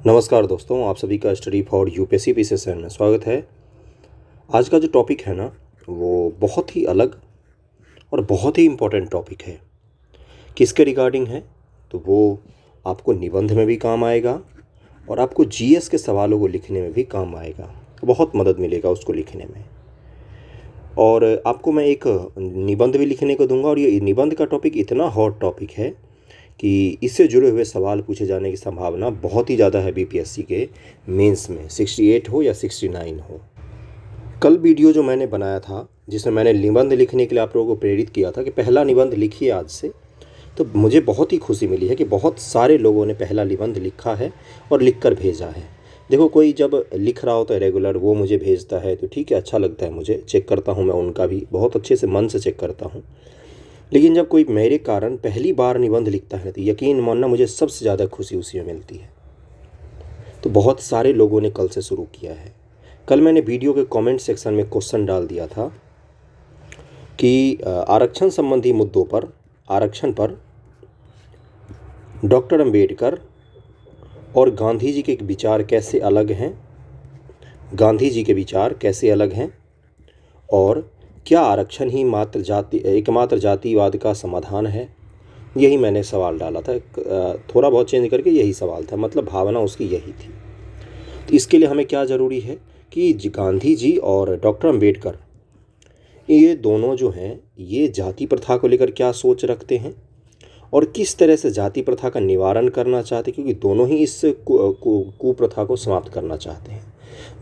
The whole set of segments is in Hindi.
नमस्कार दोस्तों, आप सभी का study for UPSC P session में स्वागत है। आज का जो टॉपिक है ना, वो बहुत ही अलग और बहुत ही इम्पोर्टेंट टॉपिक है। किसके रिगार्डिंग है? तो वो आपको निबंध में भी काम आएगा और आपको जीएस के सवालों को लिखने में भी काम आएगा। बहुत मदद मिलेगा उसको लिखने में। और आपको मैं एक निबंध भी लिखने को दूंगा और ये निबंध का टॉपिक इतना हॉट टॉपिक है कि इससे जुड़े हुए सवाल पूछे जाने की संभावना बहुत ही ज़्यादा है बीपीएससी के मेंस में, 68 हो या 69 हो। कल वीडियो जो मैंने बनाया था जिसमें मैंने निबंध लिखने के लिए आप लोगों को प्रेरित किया था कि पहला निबंध लिखिए आज से, तो मुझे बहुत ही खुशी मिली है कि बहुत सारे लोगों ने पहला निबंध लिखा है और लिख कर भेजा है। देखो, कोई जब लिख रहा होता है रेगुलर, वो मुझे भेजता है तो ठीक है, अच्छा लगता है, मुझे चेक करता हूँ, मैं उनका भी बहुत अच्छे से मन से चेक करता हूँ। लेकिन जब कोई मेरे कारण पहली बार निबंध लिखता है तो यकीन मानना मुझे सबसे ज़्यादा खुशी उसी में मिलती है। तो बहुत सारे लोगों ने कल से शुरू किया है। कल मैंने वीडियो के कमेंट सेक्शन में क्वेश्चन डाल दिया था कि आरक्षण संबंधी मुद्दों पर, आरक्षण पर डॉक्टर अंबेडकर और गांधी जी के विचार कैसे अलग हैं, गांधी जी के विचार कैसे अलग हैं, और क्या आरक्षण ही एकमात्र जातिवाद का समाधान है। यही मैंने सवाल डाला था, थोड़ा बहुत चेंज करके यही सवाल था, मतलब भावना उसकी यही थी। तो इसके लिए हमें क्या ज़रूरी है कि गांधी जी और डॉक्टर अंबेडकर, ये दोनों जो हैं, ये जाति प्रथा को लेकर क्या सोच रखते हैं और किस तरह से जाति प्रथा का निवारण करना चाहते हैं, क्योंकि दोनों ही इस कुप्रथा को समाप्त करना चाहते हैं।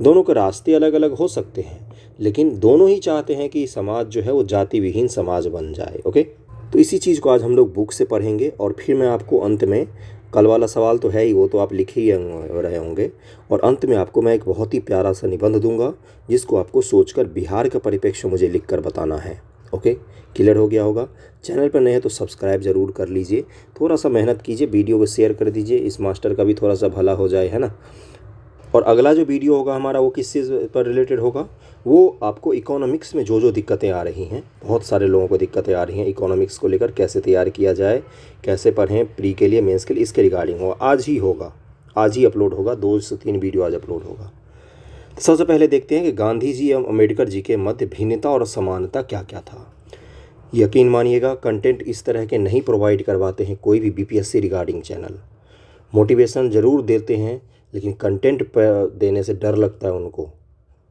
दोनों के रास्ते अलग अलग हो सकते हैं, लेकिन दोनों ही चाहते हैं कि समाज जो है वो जाति विहीन समाज बन जाए। ओके, तो इसी चीज़ को आज हम लोग बुक से पढ़ेंगे और फिर मैं आपको अंत में, कल वाला सवाल तो है ही, वो तो आप लिख ही रहे होंगे, और अंत में आपको मैं एक बहुत ही प्यारा सा निबंध दूंगा जिसको आपको सोचकर बिहार का परिप्रेक्ष्य मुझे लिखकर बताना है। ओके, क्लियर हो गया होगा? चैनल पर नए हैं तो सब्सक्राइब ज़रूर कर लीजिए, थोड़ा सा मेहनत कीजिए, वीडियो को शेयर कर दीजिए, इस मास्टर का भी थोड़ा सा भला हो जाए, है ना। और अगला जो वीडियो होगा हमारा, वो किस चीज़ पर रिलेटेड होगा? वो आपको इकोनॉमिक्स में जो जो दिक्कतें आ रही हैं, बहुत सारे लोगों को दिक्कतें आ रही हैं इकोनॉमिक्स को लेकर, कैसे तैयार किया जाए, कैसे पढ़ें प्री के लिए, मेंस के लिए, इसके रिगार्डिंग होगा। आज ही होगा, आज ही अपलोड होगा, 2 से 3 वीडियो आज अपलोड होगा। तो सबसे पहले देखते हैं कि गांधी जी एवं अम्बेडकर जी के मध्य भिन्नता और समानता क्या क्या था। यकीन मानिएगा, कंटेंट इस तरह के नहीं प्रोवाइड करवाते हैं कोई भी बीपीएससी रिगार्डिंग चैनल। मोटिवेशन ज़रूर देते हैं, लेकिन कंटेंट पर देने से डर लगता है उनको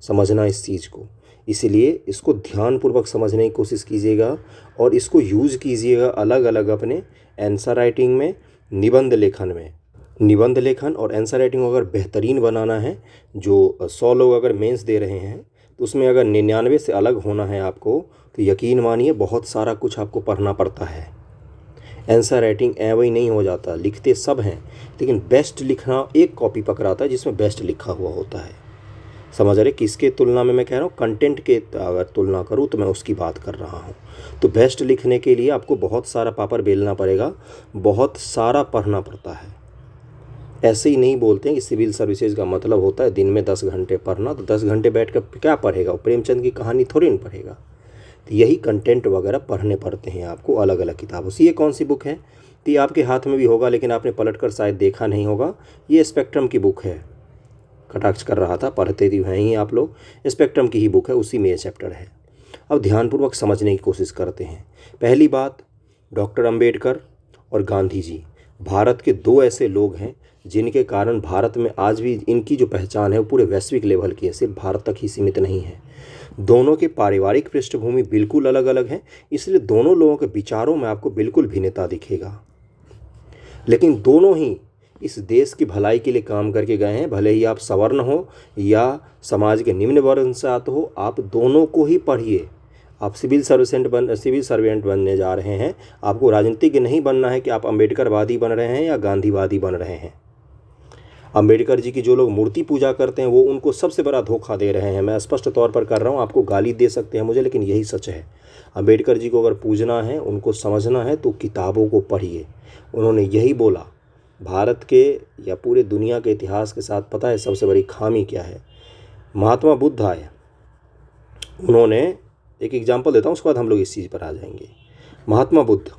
समझना इस चीज़ को। इसीलिए इसको ध्यानपूर्वक समझने की कोशिश कीजिएगा और इसको यूज़ कीजिएगा अलग अलग अपने आंसर राइटिंग में, निबंध लेखन में। निबंध लेखन और आंसर राइटिंग अगर बेहतरीन बनाना है, जो 100 लोग अगर मेंस दे रहे हैं तो उसमें अगर 99 से अलग होना है आपको, तो यकीन मानिए बहुत सारा कुछ आपको पढ़ना पड़ता है। आंसर राइटिंग वही नहीं हो जाता, लिखते सब हैं, लेकिन बेस्ट लिखना एक कॉपी पकड़ाता है जिसमें बेस्ट लिखा हुआ होता है। समझ रहे किसके तुलना में मैं कह रहा हूँ? कंटेंट के अगर तुलना करूँ तो मैं उसकी बात कर रहा हूँ। तो बेस्ट लिखने के लिए आपको बहुत सारा पापड़ बेलना पड़ेगा, बहुत सारा पढ़ना पड़ता है। ऐसे ही नहीं बोलते हैं कि सिविल सर्विसेज का मतलब होता है दिन में 10 घंटे पढ़ना, तो 10 घंटे बैठ कर क्या पढ़ेगा? प्रेमचंद की कहानी थोड़ी ना पढ़ेगा। तो यही कंटेंट वगैरह पढ़ने पड़ते हैं आपको अलग अलग किताबों से। ये कौन सी बुक है? तो ये आपके हाथ में भी होगा, लेकिन आपने पलटकर शायद देखा नहीं होगा। ये स्पेक्ट्रम की बुक है। कटाक्ष कर रहा था, पढ़ते भी हैं ही आप लोग, स्पेक्ट्रम की ही बुक है, उसी में ये चैप्टर है। अब ध्यानपूर्वक समझने की कोशिश करते हैं। पहली बात, डॉक्टर अंबेडकर और गांधी जी भारत के 2 ऐसे लोग हैं जिनके कारण भारत में आज भी इनकी जो पहचान है वो पूरे वैश्विक लेवल की है, सिर्फ भारत तक ही सीमित नहीं है। दोनों के पारिवारिक पृष्ठभूमि बिल्कुल अलग अलग है, इसलिए दोनों लोगों के विचारों में आपको बिल्कुल भिन्नता दिखेगा, लेकिन दोनों ही इस देश की भलाई के लिए काम करके गए हैं। भले ही आप सवर्ण हो या समाज के निम्न वर्ण से आते हो, आप दोनों को ही पढ़िए। आप सिविल सर्वेंट बनने जा रहे हैं, आपको राजनीतिज्ञ नहीं बनना है कि आप अंबेडकरवादी बन रहे हैं या गांधीवादी बन रहे हैं। अंबेडकर जी की जो लोग मूर्ति पूजा करते हैं वो उनको सबसे बड़ा धोखा दे रहे हैं। मैं स्पष्ट तौर पर कर रहा हूँ, आपको गाली दे सकते हैं मुझे, लेकिन यही सच है। अंबेडकर जी को अगर पूजना है, उनको समझना है, तो किताबों को पढ़िए। उन्होंने यही बोला। भारत के या पूरे दुनिया के इतिहास के साथ पता है सबसे बड़ी खामी क्या है? महात्मा बुद्ध आए, उन्होंने, एक एग्जाम्पल देता हूँ उसके बाद हम लोग इस चीज़ पर आ जाएंगे। महात्मा बुद्ध,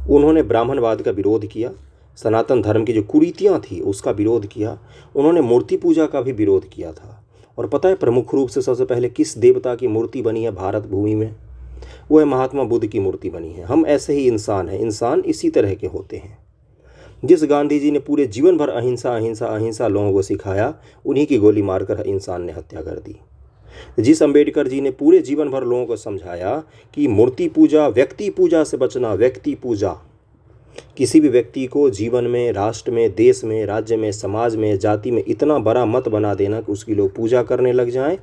उन्होंने ब्राह्मणवाद का विरोध किया, सनातन धर्म की जो कुरीतियाँ थी उसका विरोध किया। उन्होंने मूर्ति पूजा का भी विरोध किया था। और पता है प्रमुख रूप से सबसे पहले किस देवता की मूर्ति बनी है भारत भूमि में? वो है महात्मा बुद्ध की मूर्ति बनी है। हम ऐसे ही इंसान हैं, इंसान इसी तरह के होते हैं। जिस गांधी जी ने पूरे जीवन भर अहिंसा अहिंसा अहिंसा लोगों को सिखाया, उन्हीं की गोली मारकर इंसान ने हत्या कर दी। जिस अंबेडकर जी ने पूरे जीवन भर लोगों को समझाया कि मूर्ति पूजा, व्यक्ति पूजा से बचना, व्यक्ति पूजा, किसी भी व्यक्ति को जीवन में, राष्ट्र में, देश में, राज्य में, समाज में, जाति में इतना बड़ा मत बना देना कि उसकी लोग पूजा करने लग जाएं,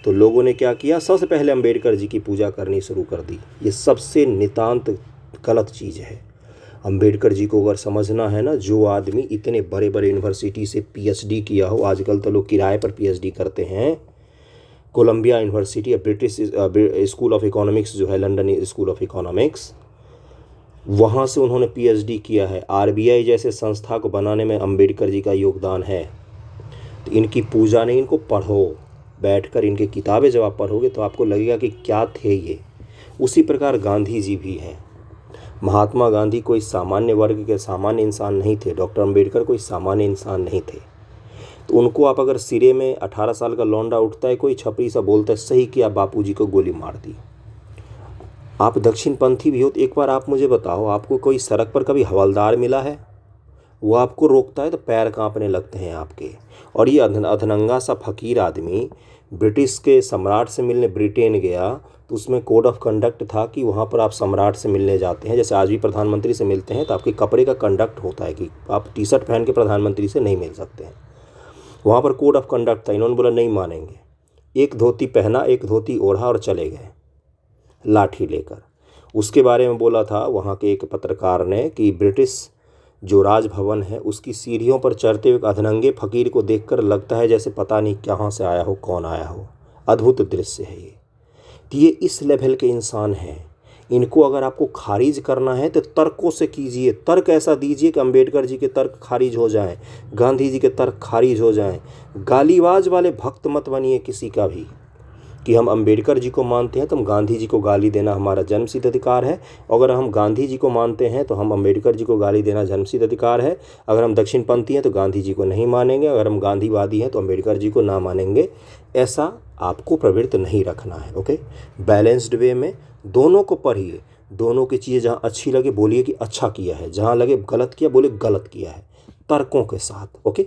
तो लोगों ने क्या किया? सबसे पहले अंबेडकर जी की पूजा करनी शुरू कर दी। ये सबसे नितांत गलत चीज़ है। अंबेडकर जी को अगर समझना है ना, जो आदमी इतने बड़े बड़े यूनिवर्सिटी से पीएचडी किया हो, आजकल तो लोग किराए पर पीएचडी करते हैं। कोलंबिया यूनिवर्सिटी या ब्रिटिश स्कूल ऑफ इकोनॉमिक्स जो है, लंदन स्कूल ऑफ इकोनॉमिक्स, वहाँ से उन्होंने पीएचडी किया है। आरबीआई जैसे संस्था को बनाने में अंबेडकर जी का योगदान है। तो इनकी पूजा नहीं, इनको पढ़ो। बैठकर इनकी किताबें जब आप पढ़ोगे तो आपको लगेगा कि क्या थे ये। उसी प्रकार गांधी जी भी हैं। महात्मा गांधी कोई सामान्य वर्ग के सामान्य इंसान नहीं थे। डॉक्टर अंबेडकर कोई सामान्य इंसान नहीं थे। तो उनको आप अगर सिरे में 18 साल का लौंडा उठता है, कोई छपरी सा बोलता है सही किया, बापूजी को गोली मार दी। आप दक्षिणपंथी भी हो तो एक बार आप मुझे बताओ, आपको कोई सड़क पर कभी हवलदार मिला है? वो आपको रोकता है तो पैर कांपने लगते हैं आपके। और ये अधनंगा सा फकीर आदमी ब्रिटिश के सम्राट से मिलने ब्रिटेन गया, तो उसमें कोड ऑफ कंडक्ट था कि वहाँ पर आप सम्राट से मिलने जाते हैं, जैसे आज भी प्रधानमंत्री से मिलते हैं, तो आपके कपड़े का कंडक्ट होता है कि आप टी शर्ट पहन के प्रधानमंत्री से नहीं मिल सकते हैं। वहाँ पर कोड ऑफ कंडक्ट था। इन्होंने बोला नहीं मानेंगे। एक धोती पहना, एक धोती ओढ़ा और चले गए लाठी लेकर। उसके बारे में बोला था वहाँ के एक पत्रकार ने कि ब्रिटिश जो राजभवन है उसकी सीढ़ियों पर चढ़ते हुए अधनंगे फकीर को देखकर लगता है जैसे पता नहीं कहाँ से आया हो, कौन आया हो। अद्भुत दृश्य है ये। तो ये इस लेवल के इंसान हैं। इनको अगर आपको खारिज करना है तो तर्कों से कीजिए। तर्क ऐसा दीजिए कि अंबेडकर जी के तर्क खारिज हो जाएं, गांधी जी के तर्क खारिज हो जाएं। गालीबाज वाले भक्त मत बनिए किसी का भी कि हम अंबेडकर जी को मानते हैं तो हम गांधी जी को गाली देना हमारा जन्मसिद्ध अधिकार है। अगर हम गांधी जी को मानते हैं तो हम अंबेडकर जी को गाली देना जन्मसिद्ध अधिकार है। अगर हम दक्षिणपंथी हैं तो गांधी जी को नहीं मानेंगे। अगर हम गांधीवादी हैं तो अंबेडकर जी को ना मानेंगे। ऐसा आपको प्रवृत्त नहीं रखना है। ओके, बैलेंस्ड वे में दोनों को पढ़िए। दोनों की चीज़ें जहाँ अच्छी लगे बोलिए कि अच्छा किया है, जहाँ लगे गलत किया बोले गलत किया है, तर्कों के साथ। ओके,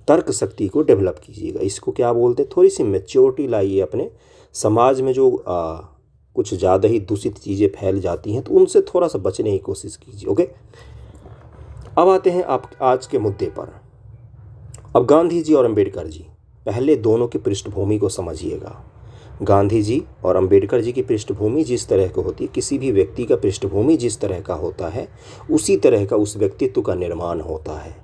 तर्क शक्ति को डेवलप कीजिएगा। इसको क्या बोलते हैं? थोड़ी सी मैच्योरिटी लाइए अपने समाज में। जो कुछ ज़्यादा ही दूषित चीज़ें फैल जाती हैं तो उनसे थोड़ा सा बचने की कोशिश कीजिए। ओके, अब आते हैं आप आज के मुद्दे पर। अब गांधी जी और अंबेडकर जी, पहले दोनों की पृष्ठभूमि को समझिएगा। गांधी जी और अंबेडकर जी की पृष्ठभूमि जिस तरह की होती है, किसी भी व्यक्ति का पृष्ठभूमि जिस तरह का होता है उसी तरह का उस व्यक्तित्व का निर्माण होता है।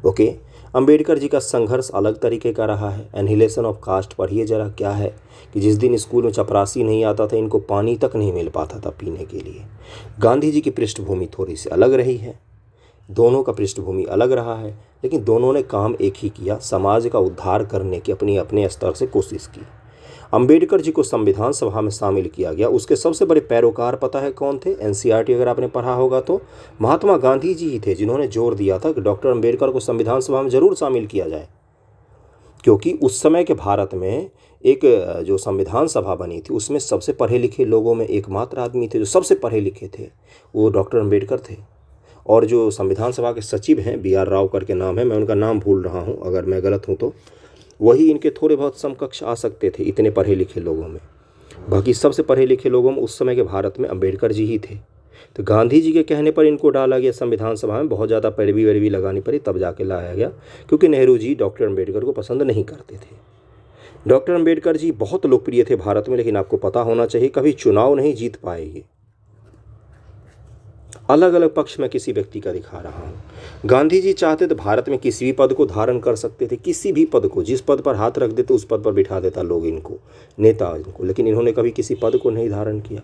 ओके, अंबेडकर जी का संघर्ष अलग तरीके का रहा है। एनिहिलेशन ऑफ कास्ट पढ़िए जरा। क्या है कि जिस दिन स्कूल में चपरासी नहीं आता था, इनको पानी तक नहीं मिल पाता था पीने के लिए। गांधी जी की पृष्ठभूमि थोड़ी सी अलग रही है। दोनों का पृष्ठभूमि अलग रहा है, लेकिन दोनों ने काम एक ही किया, समाज का उद्धार करने की अपनी अपने स्तर से कोशिश की। अंबेडकर जी को संविधान सभा में शामिल किया गया। उसके सबसे बड़े पैरोकार पता है कौन थे? एनसीईआरटी अगर आपने पढ़ा होगा तो महात्मा गांधी जी ही थे जिन्होंने जोर दिया था कि डॉक्टर अंबेडकर को संविधान सभा में जरूर शामिल किया जाए। क्योंकि उस समय के भारत में एक जो संविधान सभा बनी थी उसमें सबसे पढ़े लिखे लोगों में एकमात्र आदमी थे जो सबसे पढ़े लिखे थे, वो डॉक्टर अंबेडकर थे। और जो संविधान सभा के सचिव हैं, BR राव करके नाम है, मैं उनका नाम भूल रहा हूँ, अगर मैं गलत हूँ तो वही इनके थोड़े बहुत समकक्ष आ सकते थे इतने पढ़े लिखे लोगों में। बाकी सबसे पढ़े लिखे लोगों में उस समय के भारत में अंबेडकर जी ही थे। तो गांधी जी के कहने पर इनको डाला गया संविधान सभा में। बहुत ज़्यादा पैरवी वैरवी लगानी पड़ी तब जाके लाया गया, क्योंकि नेहरू जी डॉक्टर अंबेडकर को पसंद नहीं करते थे। डॉक्टर अंबेडकर जी बहुत लोकप्रिय थे भारत में, लेकिन आपको पता होना चाहिए कभी चुनाव नहीं जीत पाए ये। अलग अलग पक्ष में किसी व्यक्ति का दिखा रहा हूँ। गांधी जी चाहते तो भारत में किसी भी पद को धारण कर सकते थे, किसी भी पद को, जिस पद पर हाथ रख देते उस पद पर बिठा देता लोग इनको, नेता इनको, लेकिन इन्होंने कभी किसी पद को नहीं धारण किया।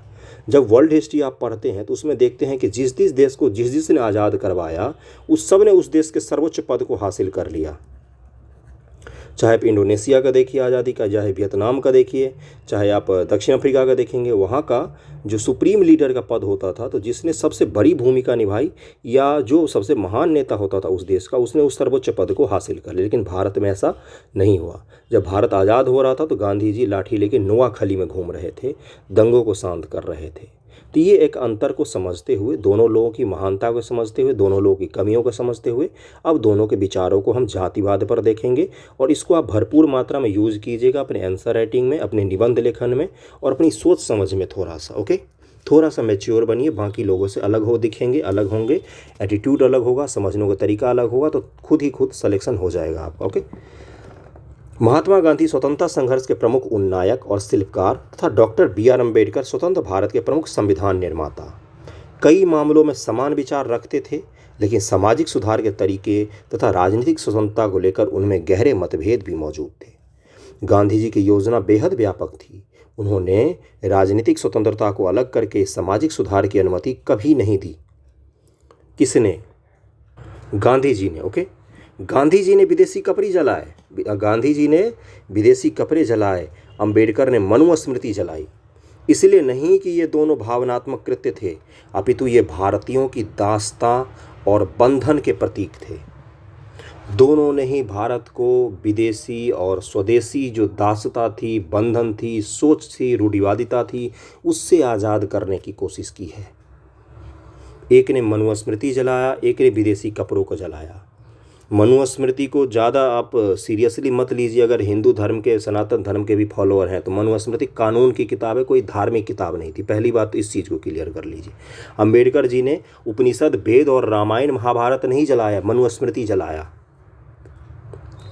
जब वर्ल्ड हिस्ट्री आप पढ़ते हैं तो उसमें देखते हैं कि जिस जिस देश को जिस जिसने आज़ाद करवाया उस सब ने उस देश के सर्वोच्च पद को हासिल कर लिया। चाहे आप इंडोनेशिया का देखिए आज़ादी का, चाहे वियतनाम का देखिए, चाहे आप दक्षिण अफ्रीका का देखेंगे, वहाँ का जो सुप्रीम लीडर का पद होता था, तो जिसने सबसे बड़ी भूमिका निभाई या जो सबसे महान नेता होता था उस देश का, उसने उस सर्वोच्च पद को हासिल कर लिया। लेकिन भारत में ऐसा नहीं हुआ। जब भारत आज़ाद हो रहा था तो गांधी जी लाठी लेके नोआखली में घूम रहे थे, दंगों को शांत कर रहे थे। तो ये एक अंतर को समझते हुए, दोनों लोगों की महानता को समझते हुए, दोनों लोगों की कमियों को समझते हुए, अब दोनों के विचारों को हम जातिवाद पर देखेंगे और इसको आप भरपूर मात्रा में यूज़ कीजिएगा अपने आंसर राइटिंग में, अपने निबंध लेखन में और अपनी सोच समझ में थोड़ा सा। ओके, थोड़ा सा मैच्योर बनिए, बाकी लोगों से अलग हो दिखेंगे, अलग होंगे, एटीट्यूड अलग होगा, समझने का तरीका अलग होगा, तो खुद ही खुद सिलेक्शन हो जाएगा आपका। ओके। महात्मा गांधी स्वतंत्रता संघर्ष के प्रमुख उन्नायक और शिल्पकार तथा डॉक्टर बी.आर. अम्बेडकर स्वतंत्र भारत के प्रमुख संविधान निर्माता। कई मामलों में समान विचार रखते थे, लेकिन सामाजिक सुधार के तरीके तथा राजनीतिक स्वतंत्रता को लेकर उनमें गहरे मतभेद भी मौजूद थे। गांधी जी की योजना बेहद व्यापक थी। उन्होंने राजनीतिक स्वतंत्रता को अलग करके सामाजिक सुधार की अनुमति कभी नहीं दी। किसने? गांधी जी ने। ओके, गांधी जी ने विदेशी कपड़े जलाए, गांधी जी ने विदेशी कपड़े जलाए, अंबेडकर ने मनुस्मृति जलाई। इसलिए नहीं कि ये दोनों भावनात्मक कृत्य थे, अपितु ये भारतीयों की दास्तां और बंधन के प्रतीक थे। दोनों ने ही भारत को विदेशी और स्वदेशी जो दासता थी, बंधन थी, सोच थी, रूढ़िवादिता थी, उससे आज़ाद करने की कोशिश की है। एक ने मनुस्मृति जलाया, एक ने विदेशी कपड़ों को जलाया। मनुस्मृति को ज़्यादा आप सीरियसली मत लीजिए। अगर हिंदू धर्म के, सनातन धर्म के भी फॉलोअर हैं तो मनुस्मृति कानून की किताब है, कोई धार्मिक किताब नहीं थी। पहली बात तो इस चीज़ को क्लियर कर लीजिए। अंबेडकर जी ने उपनिषद, वेद और रामायण महाभारत नहीं जलाया, मनुस्मृति जलाया।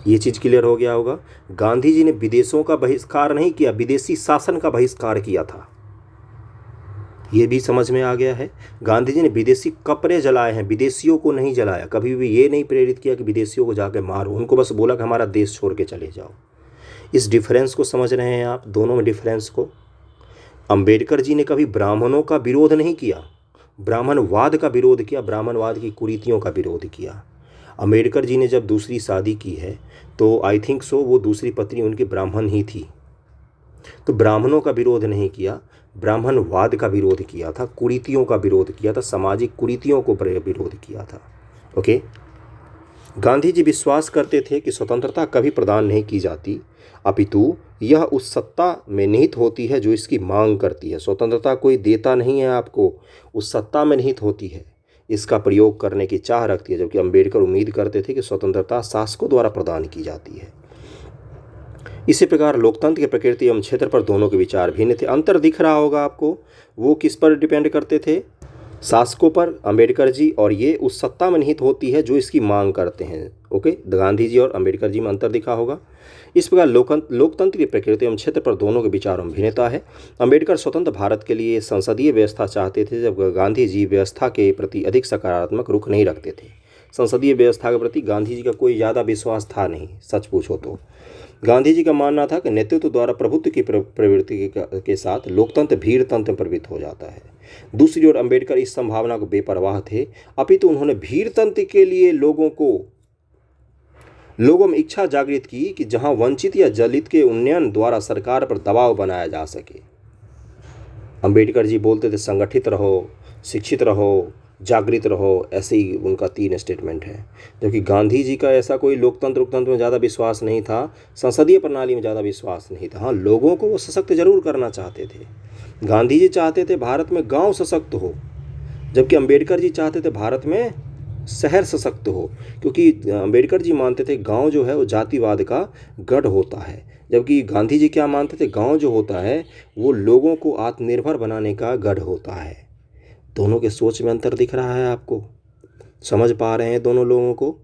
ये चीज़ क्लियर हो गया होगा। गांधी जी ने विदेशों का बहिष्कार नहीं किया, विदेशी शासन का बहिष्कार किया था। ये भी समझ में आ गया है। गांधी जी ने विदेशी कपड़े जलाए हैं, विदेशियों को नहीं जलाया। कभी भी ये नहीं प्रेरित किया कि विदेशियों को जाके मारो, उनको बस बोला कि हमारा देश छोड़ के चले जाओ। इस डिफरेंस को समझ रहे हैं आप, दोनों में डिफरेंस को। अंबेडकर जी ने कभी ब्राह्मणों का विरोध नहीं किया, ब्राह्मणवाद का विरोध किया, ब्राह्मणवाद की कुरीतियों का विरोध किया। अंबेडकर जी ने जब दूसरी शादी की है तो आई थिंक सो वो दूसरी पत्नी उनकी ब्राह्मण ही थी। तो ब्राह्मणों का विरोध नहीं किया, ब्राह्मणवाद का विरोध किया था, कुरीतियों का विरोध किया था, सामाजिक कुरीतियों को विरोध किया था। ओके। गांधी जी विश्वास करते थे कि स्वतंत्रता कभी प्रदान नहीं की जाती, अपितु यह उस सत्ता में निहित होती है जो इसकी मांग करती है। स्वतंत्रता कोई देता नहीं है आपको, उस सत्ता में निहित होती है, इसका प्रयोग करने की चाह रखती है। जबकि अंबेडकर उम्मीद करते थे कि स्वतंत्रता शासकों द्वारा प्रदान की जाती है। इसी प्रकार लोकतंत्र की प्रकृति एवं क्षेत्र पर दोनों के विचार भिन्न थे। अंतर दिख रहा होगा आपको। वो किस पर डिपेंड करते थे? शासकों पर, अंबेडकर जी, और ये उस सत्ता में निहित होती है जो इसकी मांग करते हैं। ओके, गांधी जी और अंबेडकर जी में अंतर दिखा होगा। इस प्रकार लोकतंत्र की प्रकृति एवं क्षेत्र पर दोनों के विचारों में भिन्नता है। अंबेडकर स्वतंत्र भारत के लिए संसदीय व्यवस्था चाहते थे, जब गांधी जी व्यवस्था के प्रति अधिक सकारात्मक रुख नहीं रखते थे। संसदीय व्यवस्था के प्रति गांधी जी का कोई ज़्यादा विश्वास था नहीं, सच पूछो तो। गांधी जी का मानना था कि नेतृत्व द्वारा प्रभुत्व की प्रवृत्ति के साथ लोकतंत्र भीड़तंत्र में प्रवृत्त हो जाता है। दूसरी ओर अंबेडकर इस संभावना को बेपरवाह थे, अपितु उन्होंने भीड़तंत्र के लिए लोगों में इच्छा जागृत की कि जहां वंचित या दलित के उन्नयन द्वारा सरकार पर दबाव बनाया जा सके। अंबेडकर जी बोलते थे संगठित रहो, शिक्षित रहो, जागृत रहो, ऐसे ही उनका 3 स्टेटमेंट है। जबकि गांधी जी का ऐसा कोई लोकतंत्र में ज़्यादा विश्वास नहीं था, संसदीय प्रणाली में ज़्यादा विश्वास नहीं था। हाँ, लोगों को वो सशक्त जरूर करना चाहते थे। गांधी जी चाहते थे भारत में गांव सशक्त हो, जबकि अंबेडकर जी चाहते थे भारत में शहर सशक्त हो, क्योंकि अंबेडकर जी मानते थे गांव जो है वो जातिवाद का गढ़ होता है, जबकि गांधी जी क्या मानते थे? गांव जो होता है वो लोगों को आत्मनिर्भर बनाने का गढ़ होता है। दोनों के सोच में अंतर दिख रहा है आपको? समझ पा रहे हैं दोनों लोगों को?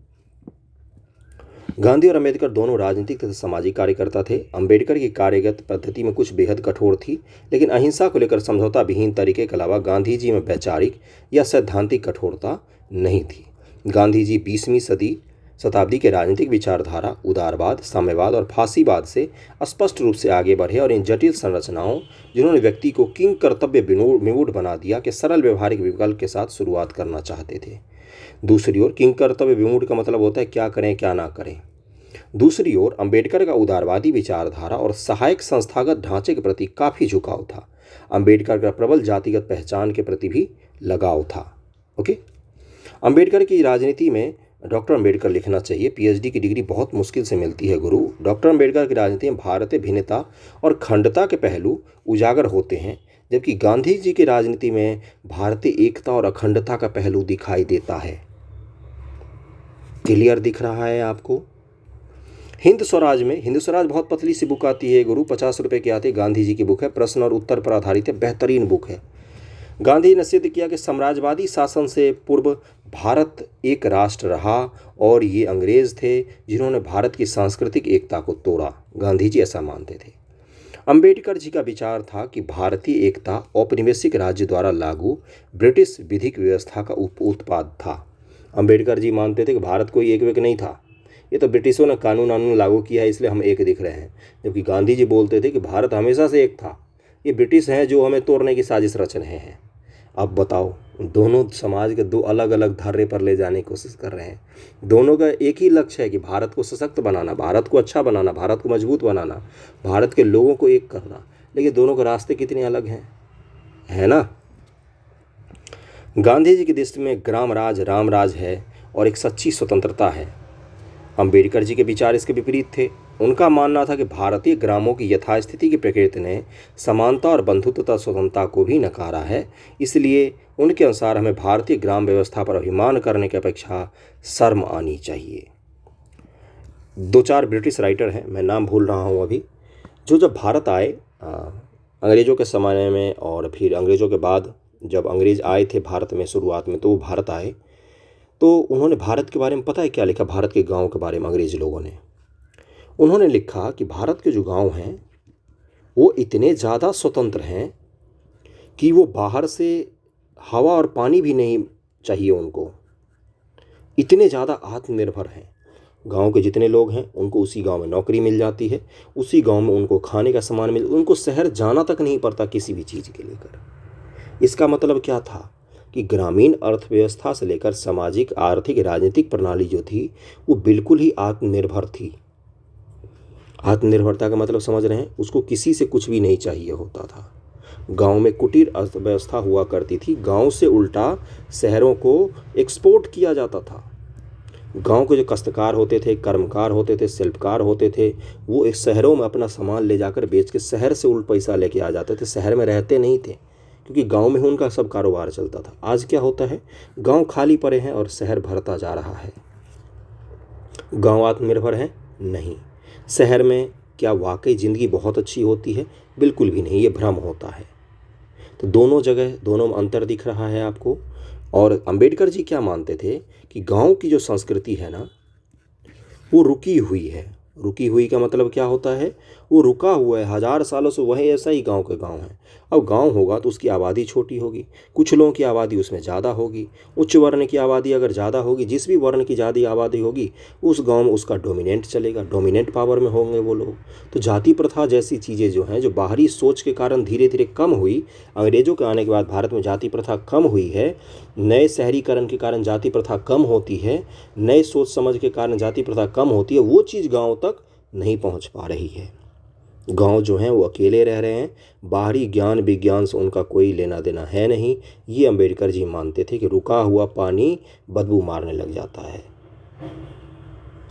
गांधी और अंबेडकर दोनों राजनीतिक तथा सामाजिक कार्यकर्ता थे। अंबेडकर की कार्यगत पद्धति में कुछ बेहद कठोर थी, लेकिन अहिंसा को लेकर समझौता विहीन तरीके के अलावा गांधी जी में वैचारिक या सैद्धांतिक कठोरता नहीं थी। गांधी जी 20वीं शताब्दी के राजनीतिक विचारधारा, उदारवाद, साम्यवाद और फांसीवाद से स्पष्ट रूप से आगे बढ़े और इन जटिल संरचनाओं, जिन्होंने व्यक्ति को किंग कर्तव्य विमूढ़ बना दिया, के सरल व्यवहारिक विकल्प के साथ शुरुआत करना चाहते थे। दूसरी ओर किंग कर्तव्य विमूढ़ का मतलब होता है क्या करें क्या ना करें। दूसरी ओर अंबेडकर का उदारवादी विचारधारा और सहायक संस्थागत ढांचे के प्रति काफ़ी झुकाव था। अंबेडकर का प्रबल जातिगत पहचान के प्रति भी लगाव था। ओके, अंबेडकर की राजनीति में डॉक्टर अंबेडकर लिखना चाहिए। पीएचडी की डिग्री बहुत मुश्किल से मिलती है गुरु। डॉक्टर अंबेडकर की राजनीति में भारतीय भिन्नता और खंडता के पहलू उजागर होते हैं, जबकि गांधी जी की राजनीति में भारतीय एकता और अखंडता का पहलू दिखाई देता है। क्लियर दिख रहा है आपको? हिंद स्वराज में, हिंद स्वराज बहुत पतली सी बुक आती है गुरु, 50 रुपये की आती है। गांधी जी की बुक है, प्रश्न और उत्तर पर आधारित है, बेहतरीन बुक है। गांधी ने सिद्ध किया कि साम्राज्यवादी शासन से पूर्व भारत एक राष्ट्र रहा और ये अंग्रेज थे जिन्होंने भारत की सांस्कृतिक एकता को तोड़ा। गांधी जी ऐसा मानते थे। अंबेडकर जी का विचार था कि भारतीय एकता औपनिवेशिक राज्य द्वारा लागू ब्रिटिश विधिक व्यवस्था का उत्पाद था। अंबेडकर जी मानते थे कि भारत कोई एक नहीं था, ये तो ब्रिटिशों ने कानून लागू किया है इसलिए हम एक दिख रहे हैं। जबकि गांधी जी बोलते थे कि भारत हमेशा से एक था, ये ब्रिटिश हैं जो हमें तोड़ने की साजिश रच रहे हैं। अब बताओ, दोनों समाज के दो अलग अलग धर्रे पर ले जाने की कोशिश कर रहे हैं। दोनों का एक ही लक्ष्य है कि भारत को सशक्त बनाना, भारत को अच्छा बनाना, भारत को मजबूत बनाना, भारत के लोगों को एक करना। लेकिन दोनों के रास्ते कितने अलग हैं, है ना। गांधी जी की दृष्टि में ग्राम राज राम राज है और एक सच्ची स्वतंत्रता है। अंबेडकर जी के विचार इसके विपरीत थे। उनका मानना था कि भारतीय ग्रामों की यथास्थिति की प्रकृति ने समानता और बंधुत्वता स्वतंत्रता को भी नकारा है। इसलिए उनके अनुसार हमें भारतीय ग्राम व्यवस्था पर अभिमान करने की अपेक्षा शर्म आनी चाहिए। 2-4 ब्रिटिश राइटर हैं, मैं नाम भूल रहा हूँ अभी, जो जब भारत आए अंग्रेज़ों के समय में और फिर अंग्रेज़ों के बाद जब अंग्रेज़ आए थे भारत में शुरुआत में, तो वो भारत आए तो उन्होंने भारत के बारे में पता है क्या लिखा? भारत के गाँव के बारे में अंग्रेज़ी लोगों ने उन्होंने लिखा कि भारत के जो गांव हैं वो इतने ज़्यादा स्वतंत्र हैं कि वो बाहर से हवा और पानी भी नहीं चाहिए उनको, इतने ज़्यादा आत्मनिर्भर हैं। गांव के जितने लोग हैं उनको उसी गांव में नौकरी मिल जाती है, उसी गांव में उनको खाने का सामान उनको शहर जाना तक नहीं पड़ता किसी भी चीज़ के लेकर। इसका मतलब क्या था कि ग्रामीण अर्थव्यवस्था से लेकर सामाजिक, आर्थिक, राजनीतिक प्रणाली जो थी वो बिल्कुल ही आत्मनिर्भर थी। आत्मनिर्भरता का मतलब समझ रहे हैं? उसको किसी से कुछ भी नहीं चाहिए होता था। गांव में कुटीर अर्थव्यवस्था हुआ करती थी, गांव से उल्टा शहरों को एक्सपोर्ट किया जाता था। गांव के जो काश्तकार होते थे, कर्मकार होते थे, शिल्पकार होते थे, वो एक शहरों में अपना सामान ले जाकर बेच के शहर से उल्टा पैसा लेके आ जाते थे, शहर में रहते नहीं थे क्योंकि गांव में उनका सब कारोबार चलता था। आज क्या होता है, गांव खाली पड़े हैं और शहर भरता जा रहा है। गांव आत्मनिर्भर है? नहीं। शहर में क्या वाकई ज़िंदगी बहुत अच्छी होती है? बिल्कुल भी नहीं, ये भ्रम होता है। तो दोनों जगह, दोनों में अंतर दिख रहा है आपको। और अंबेडकर जी क्या मानते थे कि गांव की जो संस्कृति है ना वो रुकी हुई है। रुकी हुई का मतलब क्या होता है? वो रुका हुआ है, 1000 सालों से वही ऐसा ही गांव के गांव है। अब गांव होगा तो उसकी आबादी छोटी होगी, कुछ लोगों की आबादी उसमें ज़्यादा होगी। उच्च वर्ण की आबादी अगर ज़्यादा होगी, जिस भी वर्ण की ज़्यादा आबादी होगी उस गांव में उसका डोमिनेंट चलेगा, डोमिनेंट पावर में होंगे वो लोग। तो जाति प्रथा जैसी चीज़ें जो हैं, जो बाहरी सोच के कारण धीरे धीरे कम हुई, अंग्रेज़ों के आने के बाद भारत में जाति प्रथा कम हुई है। नए शहरीकरण के कारण जाति प्रथा कम होती है, नए सोच समझ के कारण जाति प्रथा कम होती है। वो चीज़ गाँव तक नहीं पहुंच पा रही है। गांव जो हैं वो अकेले रह रहे हैं, बाहरी ज्ञान विज्ञान से उनका कोई लेना देना है नहीं। ये अंबेडकर जी मानते थे कि रुका हुआ पानी बदबू मारने लग जाता है।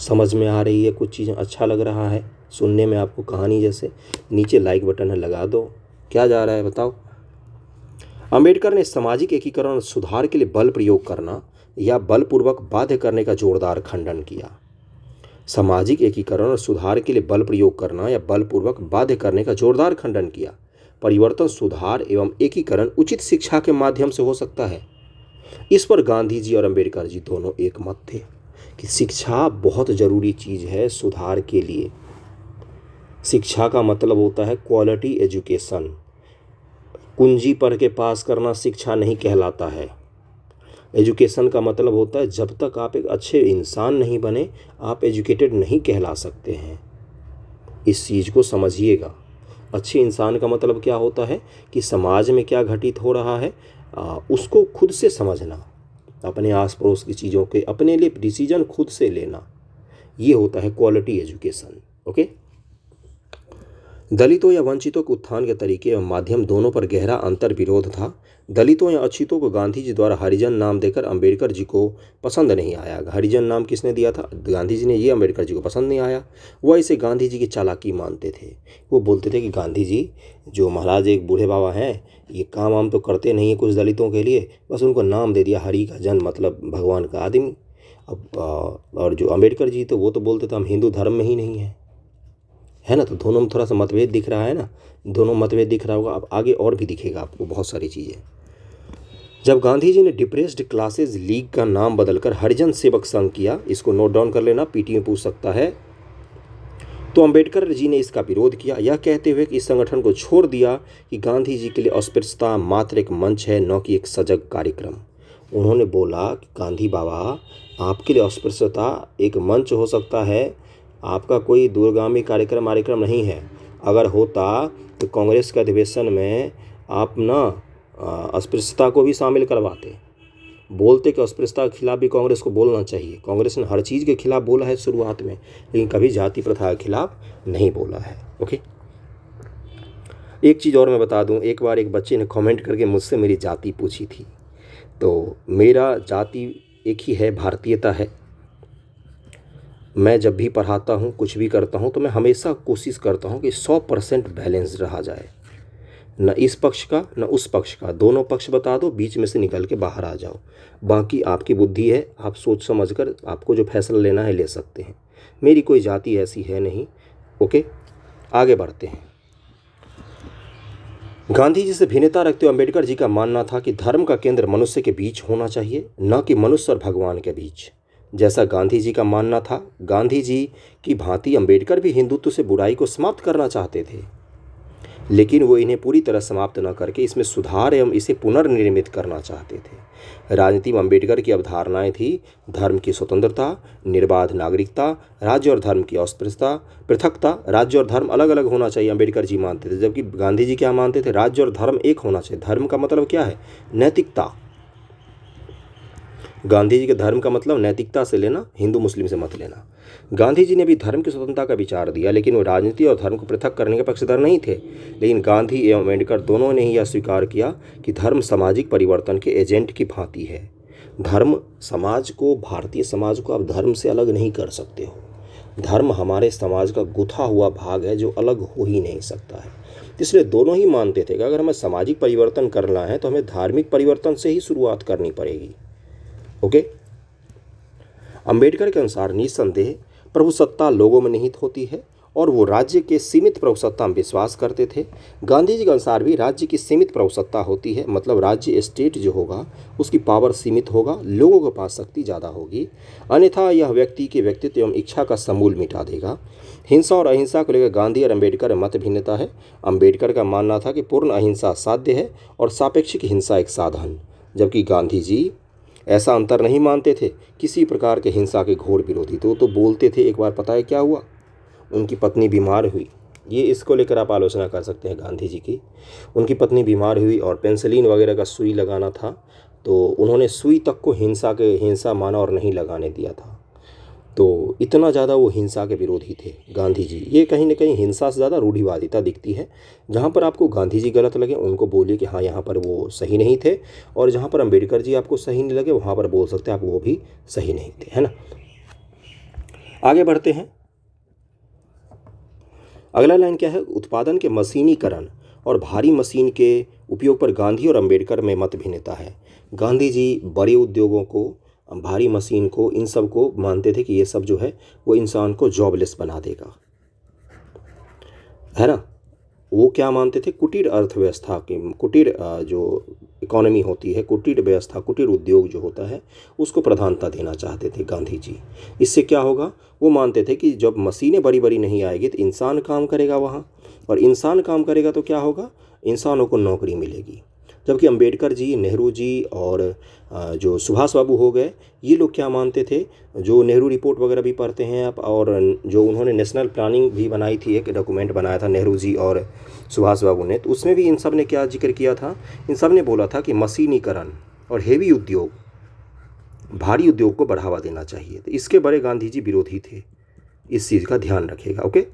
समझ में आ रही है कुछ चीज़ें? अच्छा लग रहा है सुनने में आपको कहानी जैसे? नीचे लाइक बटन है, लगा दो। क्या जा रहा है बताओ? अंबेडकर ने सामाजिक एकीकरण और सुधार के लिए बल प्रयोग करना या बलपूर्वक बाध्य करने का जोरदार खंडन किया। सामाजिक एकीकरण और सुधार के लिए बल प्रयोग करना या बलपूर्वक बाध्य करने का जोरदार खंडन किया। परिवर्तन, सुधार एवं एकीकरण उचित शिक्षा के माध्यम से हो सकता है। इस पर गांधी जी और अंबेडकर जी दोनों एक मत थे कि शिक्षा बहुत ज़रूरी चीज़ है सुधार के लिए। शिक्षा का मतलब होता है क्वालिटी एजुकेशन। कुंजी पढ़ के पास करना शिक्षा नहीं कहलाता है। एजुकेशन का मतलब होता है जब तक आप एक अच्छे इंसान नहीं बने आप एजुकेटेड नहीं कहला सकते हैं। इस चीज़ को समझिएगा। अच्छे इंसान का मतलब क्या होता है कि समाज में क्या घटित हो रहा है उसको खुद से समझना, अपने आस पड़ोस की चीज़ों के अपने लिए डिसीजन खुद से लेना। ये होता है क्वालिटी एजुकेशन। ओके। दलितों या वंचितों के उत्थान के तरीके एवं माध्यम दोनों पर गहरा अंतर विरोध था। दलितों या अछूतों को गांधी जी द्वारा हरिजन नाम देकर अंबेडकर जी को पसंद नहीं आया। हरिजन नाम किसने दिया था? गांधी जी ने। ये अंबेडकर जी को पसंद नहीं आया। वह इसे गांधी जी की चालाकी मानते थे। वो बोलते थे कि गांधी जी जो महाराज एक बूढ़े बाबा हैं, ये काम वाम तो करते नहीं है कुछ दलितों के लिए, बस उनको नाम दे दिया हरि का जन, मतलब भगवान का आदमी। अब और जो अंबेडकर जी तो वो तो बोलते थे हम हिंदू धर्म में ही नहीं हैं, है ना। तो दोनों में थोड़ा सा मतभेद दिख रहा है ना, दोनों मतभेद दिख रहा होगा। अब आगे और भी दिखेगा आपको बहुत सारी चीज़ें। जब गांधी जी ने डिप्रेस्ड क्लासेस लीग का नाम बदलकर हरिजन सेवक संघ किया, इसको नोट डाउन कर लेना, पीटी में पूछ सकता है, तो अंबेडकर जी ने इसका विरोध किया, यह कहते हुए कि इस संगठन को छोड़ दिया कि गांधी जी के लिए अस्पृश्यता मात्र एक मंच है, न कि एक सजग कार्यक्रम। उन्होंने बोला कि गांधी बाबा, आपके लिए अस्पृश्यता एक मंच हो सकता है, आपका कोई दूरगामी कार्यक्रम नहीं है। अगर होता तो कांग्रेस के अधिवेशन में आप ना अस्पृश्यता को भी शामिल करवाते। बोलते कि अस्पृश्यता के खिलाफ भी कांग्रेस को बोलना चाहिए। कांग्रेस ने हर चीज़ के खिलाफ बोला है शुरुआत में, लेकिन कभी जाति प्रथा के खिलाफ नहीं बोला है। ओके। एक चीज़ और मैं बता दूं, एक बार एक बच्चे ने कमेंट करके मुझसे मेरी जाति पूछी थी। तो मेरा जाति एक ही है, भारतीयता है। मैं जब भी पढ़ाता हूँ, कुछ भी करता हूँ, तो मैं हमेशा कोशिश करता हूँ कि 100% बैलेंस रहा जाए, न इस पक्ष का न उस पक्ष का, दोनों पक्ष बता दो, बीच में से निकल के बाहर आ जाओ। बाकी आपकी बुद्धि है, आप सोच समझ कर आपको जो फैसला लेना है ले सकते हैं। मेरी कोई जाति ऐसी है नहीं। ओके, आगे बढ़ते हैं। गांधी जी से भिन्नता रखते हुए अंबेडकर जी का मानना था कि धर्म का केंद्र मनुष्य के बीच होना चाहिए, न कि मनुष्य और भगवान के बीच। जैसा गांधी जी का मानना था, गांधी जी की भांति अंबेडकर भी हिंदुत्व से बुराई को समाप्त करना चाहते थे, लेकिन वो इन्हें पूरी तरह समाप्त न करके इसमें सुधार एवं इसे पुनर्निर्मित करना चाहते थे। राजनीति में अंबेडकर की अवधारणाएं थी धर्म की स्वतंत्रता, निर्बाध नागरिकता, राज्य और धर्म की अस्पृश्यता, पृथकता। राज्य और धर्म अलग अलग होना चाहिए, अंबेडकर जी मानते थे, जबकि गांधी जी क्या मानते थे? राज्य और धर्म एक होना चाहिए। धर्म का मतलब क्या है? नैतिकता। गांधी जी के धर्म का मतलब नैतिकता से लेना, हिंदू मुस्लिम से मत लेना। गांधी जी ने भी धर्म की स्वतंत्रता का विचार दिया, लेकिन वो राजनीति और धर्म को पृथक करने के पक्षधर नहीं थे। लेकिन गांधी एवं अम्बेडकर दोनों ने यह स्वीकार किया कि धर्म सामाजिक परिवर्तन के एजेंट की भांति है। धर्म समाज को, भारतीय समाज को आप धर्म से अलग नहीं कर सकते हो। धर्म हमारे समाज का गुथा हुआ भाग है जो अलग हो ही नहीं सकता है। इसलिए दोनों ही मानते थे कि अगर हमें सामाजिक परिवर्तन करना है तो हमें धार्मिक परिवर्तन से ही शुरुआत करनी पड़ेगी। ओके। अंबेडकर के अनुसार निस्संदेह प्रभुसत्ता लोगों में निहित होती है और वो राज्य के सीमित प्रभुसत्ता में विश्वास करते थे। गांधी जी के अनुसार भी राज्य की सीमित प्रभुसत्ता होती है, मतलब राज्य स्टेट जो होगा उसकी पावर सीमित होगा, लोगों के पास शक्ति ज़्यादा होगी, अन्यथा यह व्यक्ति के व्यक्तित्व एवं इच्छा का समूल मिटा देगा। हिंसा और अहिंसा को लेकर गांधी और अंबेडकर में मत भिन्नता है। अंबेडकर का मानना था कि पूर्ण अहिंसा साध्य है और सापेक्षिक हिंसा एक साधन, जबकि गांधी जी ऐसा अंतर नहीं मानते थे। किसी प्रकार के हिंसा के घोर विरोधी तो बोलते थे। एक बार पता है क्या हुआ? उनकी पत्नी बीमार हुई, ये इसको लेकर आप आलोचना कर सकते हैं गांधी जी की। उनकी पत्नी बीमार हुई और पेंसिलिन वगैरह का सुई लगाना था, तो उन्होंने सुई तक को हिंसा माना और नहीं लगाने दिया था। तो इतना ज़्यादा वो हिंसा के विरोधी थे गांधी जी। ये कहीं ना कहीं हिंसा से ज़्यादा रूढ़िवादिता दिखती है। जहाँ पर आपको गांधी जी गलत लगे उनको बोलिए कि हाँ यहाँ पर वो सही नहीं थे, और जहाँ पर अंबेडकर जी आपको सही नहीं लगे वहाँ पर बोल सकते हैं आप वो भी सही नहीं थे, है ना। आगे बढ़ते हैं। अगला लाइन क्या है? उत्पादन के मशीनीकरण और भारी मशीन के उपयोग पर गांधी और अंबेडकर में मत भिन्नता है। गांधी जी बड़े उद्योगों को, भारी मशीन को, इन सब को मानते थे कि ये सब जो है वो इंसान को जॉबलेस बना देगा, है ना। वो क्या मानते थे? कुटीर अर्थव्यवस्था की, कुटीर जो इकोनॉमी होती है, कुटीर व्यवस्था, कुटीर उद्योग जो होता है उसको प्रधानता देना चाहते थे गांधी जी। इससे क्या होगा? वो मानते थे कि जब मशीनें बड़ी बड़ी नहीं आएगी तो इंसान काम करेगा वहाँ, और इंसान काम करेगा तो क्या होगा? इंसानों को नौकरी मिलेगी। जबकि अंबेडकर जी, नेहरू जी और जो सुभाष बाबू हो गए, ये लोग क्या मानते थे? जो नेहरू रिपोर्ट वगैरह भी पढ़ते हैं आप, और जो उन्होंने नेशनल प्लानिंग भी बनाई थी, एक डॉक्यूमेंट बनाया था नेहरू जी और सुभाष बाबू ने, तो उसमें भी इन सब ने क्या जिक्र किया था? इन सब ने बोला था कि मशीनीकरण और हेवी उद्योग, भारी उद्योग को बढ़ावा देना चाहिए। तो इसके बड़े गांधी जी विरोधी थे। इस चीज़ का ध्यान रखिएगा। ओके।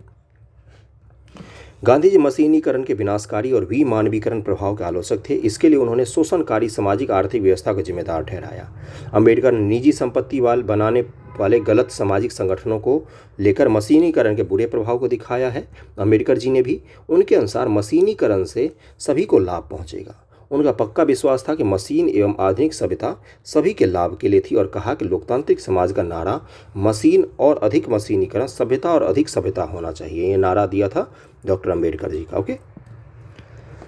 गांधी जी मशीनीकरण के विनाशकारी और विमानवीकरण प्रभाव के आलोचक थे। इसके लिए उन्होंने शोषणकारी सामाजिक आर्थिक व्यवस्था को जिम्मेदार ठहराया। अंबेडकर ने निजी संपत्ति बनाने वाले गलत सामाजिक संगठनों को लेकर मशीनीकरण के बुरे प्रभाव को दिखाया है। अंबेडकर जी ने भी उनके अनुसार मशीनीकरण से सभी को लाभ पहुंचेगा। उनका पक्का विश्वास था कि मशीन एवं आधुनिक सभ्यता सभी के लाभ के लिए थी और कहा कि लोकतांत्रिक समाज का नारा मशीन और अधिक मशीनीकरण, सभ्यता और अधिक सभ्यता होना चाहिए। ये नारा दिया था डॉक्टर अंबेडकर जी का। ओके।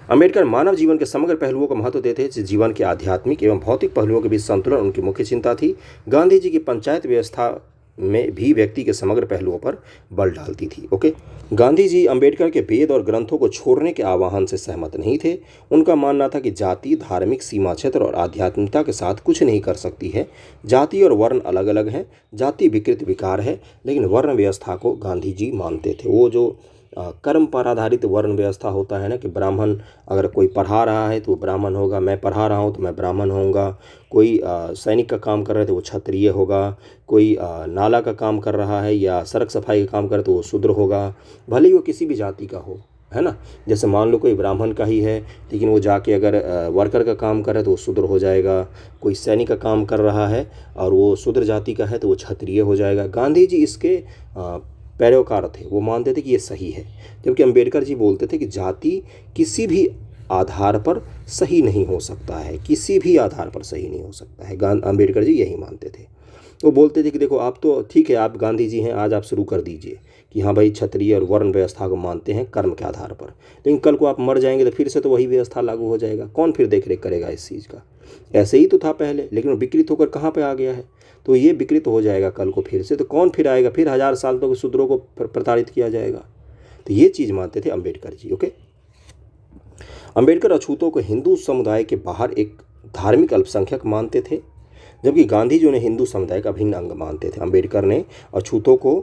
अंबेडकर मानव जीवन के समग्र पहलुओं को महत्व देते थे। जीवन के आध्यात्मिक एवं भौतिक पहलुओं के बीच संतुलन उनकी मुख्य चिंता थी। गांधी जी की पंचायत व्यवस्था में भी व्यक्ति के समग्र पहलुओं पर बल डालती थी। ओके। गांधी जी अंबेडकर के वेद और ग्रंथों को छोड़ने के आह्वान से सहमत नहीं थे। उनका मानना था कि जाति धार्मिक सीमा क्षेत्र और आध्यात्मिकता के साथ कुछ नहीं कर सकती है। जाति और वर्ण अलग अलग हैं। जाति विकृत विकार है, लेकिन वर्ण व्यवस्था को गांधी जी मानते थे। वो जो कर्म पर आधारित वर्ण व्यवस्था होता है ना, कि ब्राह्मण अगर कोई पढ़ा रहा है तो वो ब्राह्मण होगा, मैं पढ़ा रहा हूँ तो मैं ब्राह्मण होऊंगा, कोई सैनिक का काम कर रहा है तो वो क्षत्रिय होगा, कोई नाला का काम कर रहा है या सड़क सफाई का काम कर रहा है तो वो शूद्र होगा, भले ही वो किसी भी जाति का हो, है ना। जैसे मान लो कोई ब्राह्मण का ही है लेकिन वो जाके अगर वर्कर का काम कर रहा है तो वो शूद्र हो जाएगा। कोई सैनिक का काम कर रहा है और वो शूद्र जाति का है तो वो क्षत्रिय हो जाएगा। गांधी जी इसके पैरोकार थे। वो मानते थे कि ये सही है, जबकि अंबेडकर जी बोलते थे कि जाति किसी भी आधार पर सही नहीं हो सकता है, किसी भी आधार पर सही नहीं हो सकता है। अंबेडकर जी यही मानते थे। वो बोलते थे कि देखो आप तो ठीक है, आप गांधी जी हैं, आज आप शुरू कर दीजिए कि हाँ भाई क्षत्रिय और वर्ण व्यवस्था को मानते हैं कर्म के आधार पर, लेकिन कल को आप मर जाएंगे तो फिर से तो वही व्यवस्था लागू हो जाएगा। कौन फिर देख रेख करेगा इस चीज़ का? ऐसे ही तो था पहले, लेकिन वो विकृत होकर कहाँ पे आ गया है, तो ये विकृत हो जाएगा कल को फिर से, तो कौन फिर आएगा? फिर 1000 साल तक शूद्रों को प्रताड़ित किया जाएगा। तो ये चीज़ मानते थे अंबेडकर जी। ओके। अंबेडकर अछूतों को हिंदू समुदाय के बाहर एक धार्मिक अल्पसंख्यक मानते थे, जबकि गांधी जी उन्हें हिंदू समुदाय का अभिन्न अंग मानते थे। अंबेडकर ने अछूतों को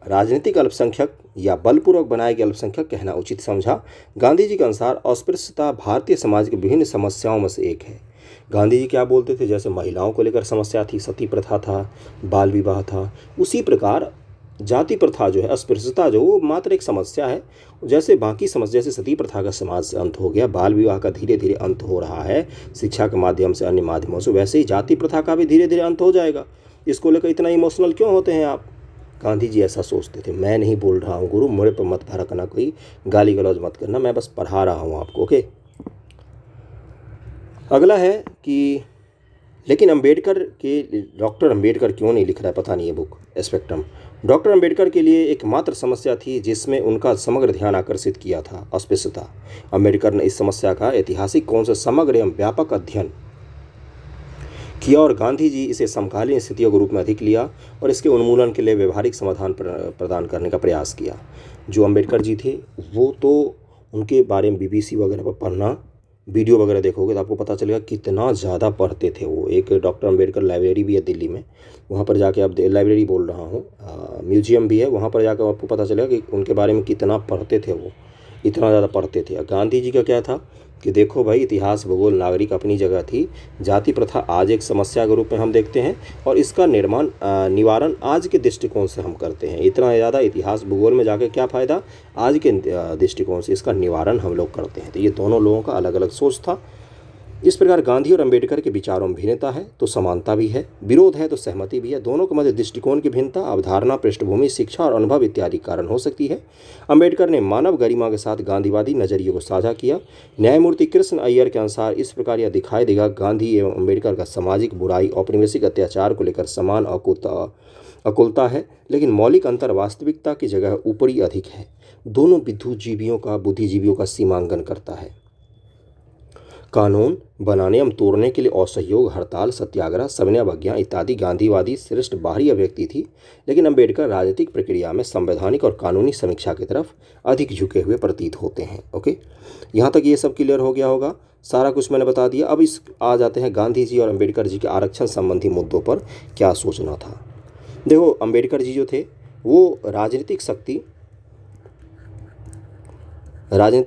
राजनीतिक अल्पसंख्यक या बलपूर्वक बनाए गए अल्पसंख्यक कहना उचित समझा। गांधी जी के अनुसार अस्पृश्यता भारतीय समाज की विभिन्न समस्याओं में से एक है। गांधी जी क्या बोलते थे, जैसे महिलाओं को लेकर समस्या थी, सती प्रथा था, बाल विवाह था, उसी प्रकार जाति प्रथा जो है, अस्पृश्यता जो, वो मात्र एक समस्या है। जैसे बाकी समस्या, जैसे सती प्रथा का समाज से अंत हो गया, बाल विवाह का धीरे धीरे अंत हो रहा है शिक्षा के माध्यम से, अन्य माध्यमों से, वैसे ही जाति प्रथा का भी धीरे धीरे अंत हो जाएगा। इसको लेकर इतना इमोशनल क्यों होते हैं आप? गांधी जी ऐसा सोचते थे। मैं नहीं बोल रहा हूँ गुरु, मेरे पर मत भड़कना, कोई गाली गलौज मत करना, मैं बस पढ़ा रहा हूँ आपको। ओके। अगला है कि लेकिन डॉक्टर अंबेडकर क्यों नहीं लिख रहा है, पता नहीं, ये बुक स्पेक्ट्रम। डॉक्टर अंबेडकर के लिए एकमात्र समस्या थी जिसमें उनका समग्र ध्यान आकर्षित किया था, अस्पृश्यता। अंबेडकर ने इस समस्या का ऐतिहासिक कौन से समग्र एवं व्यापक अध्ययन किया और गांधी जी इसे समकालीन स्थितियों के रूप में अधिक लिया और इसके उन्मूलन के लिए व्यवहारिक समाधान प्रदान करने का प्रयास किया। जो अंबेडकर जी थे वो तो, उनके बारे में BBC वगैरह पर पढ़ना, वीडियो वगैरह देखोगे तो आपको पता चलेगा कितना ज़्यादा पढ़ते थे वो। एक डॉक्टर अंबेडकर लाइब्रेरी भी है दिल्ली में, वहाँ पर जाके, अब लाइब्रेरी बोल रहा हूँ, म्यूजियम भी है, वहाँ पर जाकर आपको पता चलेगा कि उनके बारे में कितना पढ़ते थे वो, इतना ज़्यादा पढ़ते थे। गांधी जी का क्या था कि देखो भाई, इतिहास भूगोल नागरिक अपनी जगह थी, जाति प्रथा आज एक समस्या के रूप में हम देखते हैं और इसका निवारण आज के दृष्टिकोण से हम करते हैं। इतना ज़्यादा इतिहास भूगोल में जाके क्या फ़ायदा, आज के दृष्टिकोण से इसका निवारण हम लोग करते हैं। तो ये दोनों लोगों का अलग अलग सोच था। इस प्रकार गांधी और अंबेडकर के विचारों में भिन्नता है तो समानता भी है, विरोध है तो सहमति भी है। दोनों के मध्य दृष्टिकोण की भिन्नता अवधारणा, पृष्ठभूमि, शिक्षा और अनुभव इत्यादि कारण हो सकती है। अंबेडकर ने मानव गरिमा के साथ गांधीवादी नजरिए को साझा किया। न्यायमूर्ति कृष्ण अय्यर के अनुसार इस प्रकार यह दिखाई देगा गांधी एवं अंबेडकर का सामाजिक बुराई, औपनिवेशिक अत्याचार को लेकर समान अकुलता है, लेकिन मौलिक अंतर वास्तविकता की जगह ऊपरी अधिक है। दोनों बुद्धिजीवियों का सीमांकन करता है। कानून बनाने एवं तोड़ने के लिए असहयोग, हड़ताल, सत्याग्रह, सविनय अवज्ञा इत्यादि गांधीवादी श्रेष्ठ बाहरी अभिव्यक्ति थी, लेकिन अंबेडकर राजनीतिक प्रक्रिया में संवैधानिक और कानूनी समीक्षा की तरफ अधिक झुके हुए प्रतीत होते हैं। ओके, यहाँ तक ये सब क्लियर हो गया होगा, सारा कुछ मैंने बता दिया। अब आ जाते हैं गांधी जी और अंबेडकर जी के आरक्षण संबंधी मुद्दों पर क्या सोचना था। देखो, अंबेडकर जी जो थे वो राजनीतिक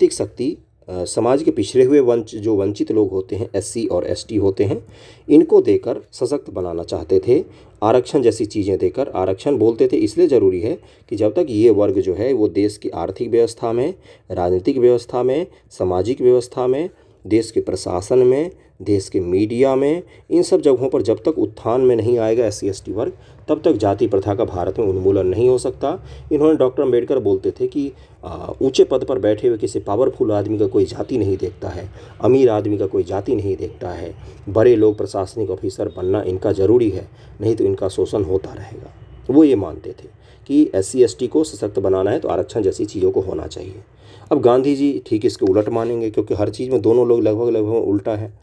शक्ति समाज के पिछड़े हुए वंचित लोग होते हैं, SC और ST होते हैं, इनको देकर सशक्त बनाना चाहते थे आरक्षण जैसी चीज़ें देकर। आरक्षण बोलते थे इसलिए ज़रूरी है कि जब तक ये वर्ग जो है वो देश की आर्थिक व्यवस्था में, राजनीतिक व्यवस्था में, सामाजिक व्यवस्था में, देश के प्रशासन में, देश के मीडिया में, इन सब जगहों पर जब तक उत्थान में नहीं आएगा SC/ST वर्ग, तब तक जाति प्रथा का भारत में उन्मूलन नहीं हो सकता। इन्होंने डॉक्टर अम्बेडकर बोलते थे कि ऊंचे पद पर बैठे हुए किसी पावरफुल आदमी का कोई जाति नहीं देखता है, अमीर आदमी का कोई जाति नहीं देखता है, बड़े लोग प्रशासनिक ऑफिसर बनना इनका ज़रूरी है, नहीं तो इनका शोषण होता रहेगा। वो ये मानते थे कि SC/ST को सशक्त बनाना है तो आरक्षण जैसी चीज़ों को होना चाहिए। अब गांधी जी ठीक इसके उलट मानेंगे, क्योंकि हर चीज़ में दोनों लोग लगभग लगभग उल्टा है।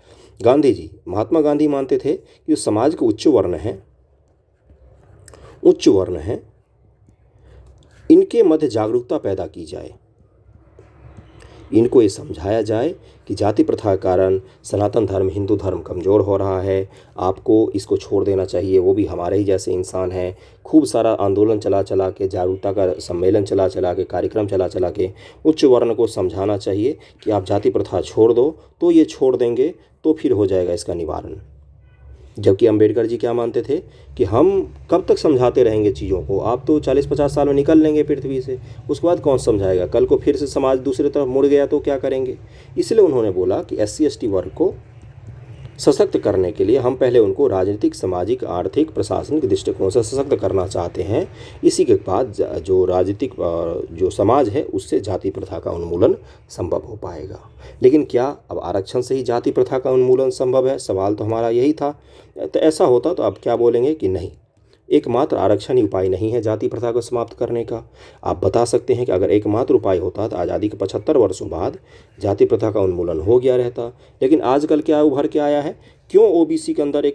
गांधी जी, महात्मा गांधी मानते थे कि जो समाज के उच्च वर्ण है, इनके मध्य जागरूकता पैदा की जाए, इनको ये समझाया जाए कि जाति प्रथा के कारण सनातन धर्म, हिंदू धर्म कमज़ोर हो रहा है, आपको इसको छोड़ देना चाहिए, वो भी हमारे ही जैसे इंसान हैं। खूब सारा आंदोलन चला चला के, जागरूकता का सम्मेलन चला चला के, कार्यक्रम चला चला के उच्च वर्ण को समझाना चाहिए कि आप जाति प्रथा छोड़ दो, तो ये छोड़ देंगे, तो फिर हो जाएगा इसका निवारण। जबकि अंबेडकर जी क्या मानते थे कि हम कब तक समझाते रहेंगे चीज़ों को, आप तो 40-50 साल में निकल लेंगे पृथ्वी से, उसके बाद कौन समझाएगा, कल को फिर से समाज दूसरी तरफ मुड़ गया तो क्या करेंगे। इसलिए उन्होंने बोला कि SC/ST वर्ग को सशक्त करने के लिए हम पहले उनको राजनीतिक, सामाजिक, आर्थिक, प्रशासनिक दृष्टिकोण से सशक्त करना चाहते हैं। इसी के बाद जो राजनीतिक जो समाज है उससे जाति प्रथा का उन्मूलन संभव हो पाएगा। लेकिन क्या अब आरक्षण से ही जाति प्रथा का उन्मूलन संभव है? सवाल तो हमारा यही था। तो ऐसा होता तो अब क्या बोलेंगे कि नहीं, एकमात्र आरक्षण ही उपाय नहीं है जाति प्रथा को समाप्त करने का। आप बता सकते हैं कि अगर एकमात्र उपाय होता तो आज़ादी के 75 वर्षों बाद जाति प्रथा का उन्मूलन हो गया रहता। लेकिन आजकल क्या उभर के आया है, क्यों OBC के अंदर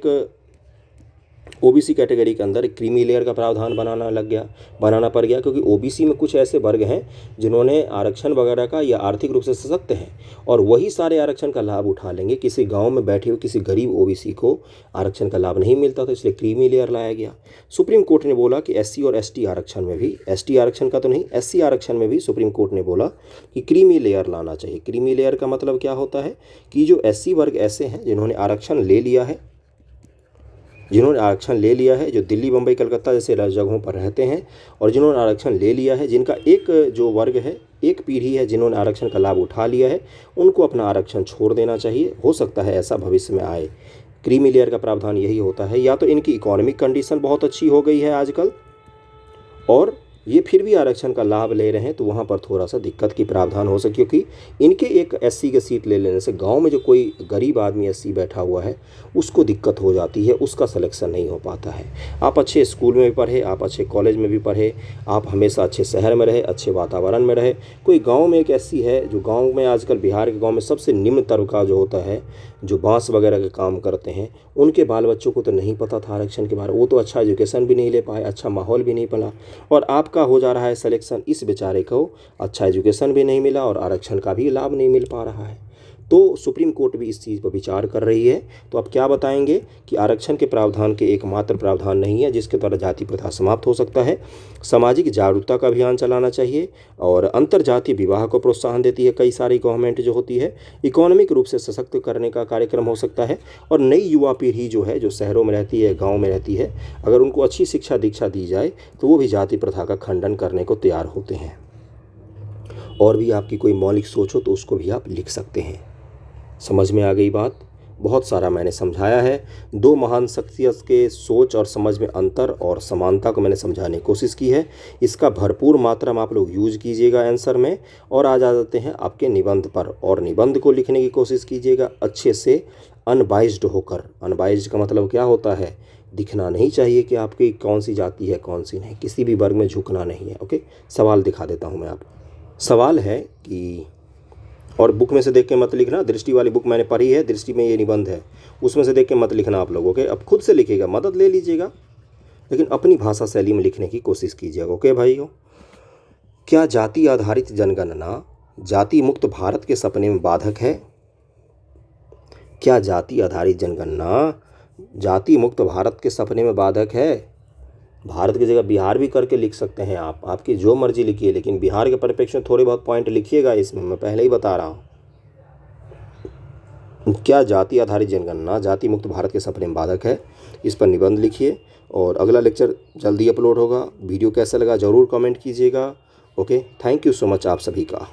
OBC कैटेगरी के अंदर एक क्रीमी लेयर का प्रावधान बनाना पड़ गया, क्योंकि OBC में कुछ ऐसे वर्ग हैं जिन्होंने आरक्षण वगैरह का या आर्थिक रूप से सशक्त हैं और वही सारे आरक्षण का लाभ उठा लेंगे। किसी गांव में बैठे हुए किसी गरीब OBC को आरक्षण का लाभ नहीं मिलता, तो इसलिए क्रीमी लेयर लाया गया। सुप्रीम कोर्ट ने बोला कि SC और ST आरक्षण में भी, ST आरक्षण का तो नहीं, SC आरक्षण में भी सुप्रीम कोर्ट ने बोला कि क्रीमी लेयर लाना चाहिए। क्रीमी लेयर का मतलब क्या होता है कि जो SC वर्ग ऐसे हैं जिन्होंने आरक्षण ले लिया है, जो दिल्ली, बम्बई, कलकत्ता जैसे जगहों पर रहते हैं, और जिन्होंने आरक्षण ले लिया है, जिनका एक जो वर्ग है, एक पीढ़ी है जिन्होंने आरक्षण का लाभ उठा लिया है, उनको अपना आरक्षण छोड़ देना चाहिए। हो सकता है ऐसा भविष्य में आए। क्रीमी लेयर का प्रावधान यही होता है, या तो इनकी इकोनॉमिक कंडीशन बहुत अच्छी हो गई है आजकल और ये फिर भी आरक्षण का लाभ ले रहे हैं, तो वहाँ पर थोड़ा सा दिक्कत की प्रावधान हो सके, क्योंकि इनके एक SC के सीट ले लेने से गांव में जो कोई गरीब आदमी SC बैठा हुआ है उसको दिक्कत हो जाती है, उसका सिलेक्शन नहीं हो पाता है। आप अच्छे स्कूल में भी पढ़े, आप अच्छे कॉलेज में भी पढ़े, आप हमेशा अच्छे शहर में रहे, अच्छे वातावरण में रहे, कोई गाँव में एक SC है जो गाँव में आजकल बिहार के गाँव में सबसे निम्न तबका जो होता है, जो बांस वगैरह के काम करते हैं, उनके बाल बच्चों को तो नहीं पता था आरक्षण के बारे में, वो तो अच्छा एजुकेशन भी नहीं ले पाए, अच्छा माहौल भी नहीं पला, और आपका हो जा रहा है सिलेक्शन, इस बेचारे को अच्छा एजुकेशन भी नहीं मिला और आरक्षण का भी लाभ नहीं मिल पा रहा है। तो सुप्रीम कोर्ट भी इस चीज़ पर विचार कर रही है। तो आप क्या बताएंगे कि आरक्षण के प्रावधान के एकमात्र प्रावधान नहीं है जिसके द्वारा जाति प्रथा समाप्त हो सकता है। सामाजिक जागरूकता का अभियान चलाना चाहिए और अंतर जातीय विवाह को प्रोत्साहन देती है कई सारी गवर्नमेंट जो होती है। इकोनॉमिक रूप से सशक्त करने का कार्यक्रम हो सकता है और नई युवा पीढ़ी जो है, जो शहरों में रहती है, गाँव में रहती है, अगर उनको अच्छी शिक्षा दीक्षा दी जाए तो वो भी जाति प्रथा का खंडन करने को तैयार होते हैं। और भी आपकी कोई मौलिक सोच हो तो उसको भी आप लिख सकते हैं। समझ में आ गई बात? बहुत सारा मैंने समझाया है। दो महान शख्सियत के सोच और समझ में अंतर और समानता को मैंने समझाने की कोशिश की है। इसका भरपूर मात्रा में आप लोग यूज कीजिएगा आंसर में। और आ जाते हैं आपके निबंध पर, और निबंध को लिखने की कोशिश कीजिएगा अच्छे से, अनबाइज्ड होकर। अनबाइज्ड का मतलब क्या होता है? दिखना नहीं चाहिए कि आपकी कौन सी जाति है कौन सी नहीं, किसी भी वर्ग में झुकना नहीं है। ओके, सवाल दिखा देता हूँ मैं आपको। सवाल है कि, और बुक में से देख के मत लिखना, दृष्टि वाली बुक मैंने पढ़ी है, दृष्टि में ये निबंध है, उसमें से देख के मत लिखना आप लोग। ओके, अब खुद से लिखिएगा, मदद ले लीजिएगा, लेकिन अपनी भाषा शैली में लिखने की कोशिश कीजिएगा। ओके भाइयों, क्या जाति आधारित जनगणना जाति मुक्त भारत के सपने में बाधक है? क्या जाति आधारित जनगणना जाति मुक्त भारत के सपने में बाधक है? भारत की जगह बिहार भी करके लिख सकते हैं आप, आपकी जो मर्जी लिखिए, लेकिन बिहार के परिप्रेक्ष्य में थोड़े बहुत पॉइंट लिखिएगा इसमें, मैं पहले ही बता रहा हूँ। क्या जाति आधारित जनगणना जाति मुक्त भारत के सपने में बाधक है? इस पर निबंध लिखिए और अगला लेक्चर जल्दी अपलोड होगा। वीडियो कैसा लगा ज़रूर कमेंट कीजिएगा। Okay, thank you so much आप सभी का।